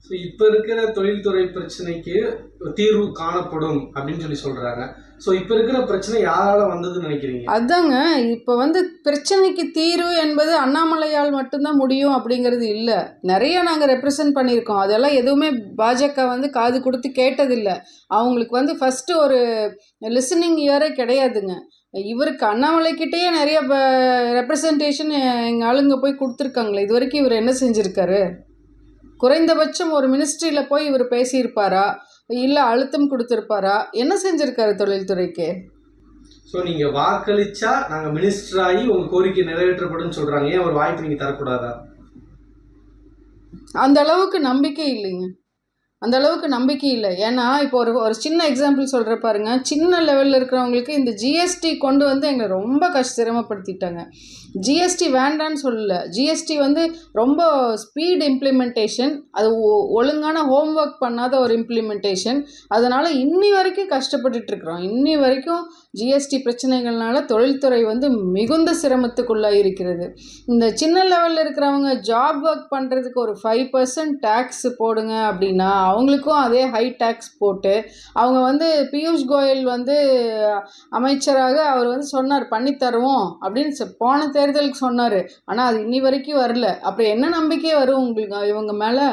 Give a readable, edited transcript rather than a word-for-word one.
So இப்போ இருக்கிற தொழில்துறை பிரச்சனைக்கு தீர்வு காணப்படும் அப்படின்னு சொல்றாங்க. ஸோ இப்போ இருக்கிற பிரச்சனை யாரால வந்ததுன்னு நினைக்கிறீங்க? அதாங்க, இப்போ பிரச்சனைக்கு தீர்வு என்பது அண்ணாமலையால் மட்டும்தான் முடியும் அப்படிங்கிறது இல்லை. நிறைய நாங்கள் ரெப்ரசன்ட் பண்ணியிருக்கோம். அதெல்லாம் எதுவுமே பாஜக காது கொடுத்து கேட்டதில்லை. அவங்களுக்கு ஃபஸ்ட்டு ஒரு லிசனிங் இயரே கிடையாதுங்க. இவருக்கு அண்ணாமலைக்கிட்டேயே நிறைய ரெப்ரசன்டேஷன் எங்கள் ஆளுங்க போய் கொடுத்துருக்காங்களே. இது வரைக்கும் இவர் என்ன செஞ்சுருக்காரு? குறைந்தபட்சம் ஒரு மினிஸ்ட்ரியில் போய் இவர் பேசியிருப்பாரா, இல்லை அழுத்தம் கொடுத்துருப்பாரா? என்ன செஞ்சுருக்காரு தொழில்துறைக்கு? ஸோ நீங்கள் வாக்களிச்சா நாங்கள் மினிஸ்டர் ஆகி உங்கள் கோரிக்கை நிறைவேற்றப்படும் சொல்கிறாங்க. ஏன் ஒரு வாய்ப்பு நீங்கள் தரக்கூடாதா? அந்த அளவுக்கு நம்பிக்கை இல்லைங்க. அந்த அளவுக்கு நம்பிக்கை இல்லை. ஏன்னா இப்போ ஒரு சின்ன எக்ஸாம்பிள் சொல்கிற பாருங்க. சின்ன லெவலில் இருக்கிறவங்களுக்கு இந்த ஜிஎஸ்டி கொண்டு எங்களை ரொம்ப சிரமப்படுத்திட்டாங்க. ஜிஎஸ்டி வேண்டான்னு சொல்லலை. ஜிஎஸ்டி ரொம்ப ஸ்பீட் இம்ப்ளிமெண்டேஷன், அது ஒழுங்கான ஹோம்ஒர்க் பண்ணாத ஒரு இம்ப்ளிமெண்டேஷன். அதனால் இன்னி வரைக்கும் கஷ்டப்பட்டுட்ருக்குறோம். இன்னி வரைக்கும் ஜிஎஸ்டி பிரச்சனைகள்னால தொழில்துறை மிகுந்த சிரமத்துக்குள்ளாக இருக்கிறது. இந்த சின்ன லெவலில் இருக்கிறவங்க ஜாப் ஒர்க் பண்ணுறதுக்கு ஒரு 5% டேக்ஸ் போடுங்க அப்படின்னா அவங்களுக்கும் அதே ஹை டேக்ஸ் போட்டு அவங்க பியூஷ் கோயல் அமைச்சராக அவர் சொன்னார் பண்ணித்தருவோம் அப்படின்னு போன தேர்தலுக்கு சொன்னார். ஆனால் அது இன்னி வரைக்கும் வரல. அப்புறம் என்ன நம்பிக்கை வரும் உங்களுக்கு இவங்க மேலே?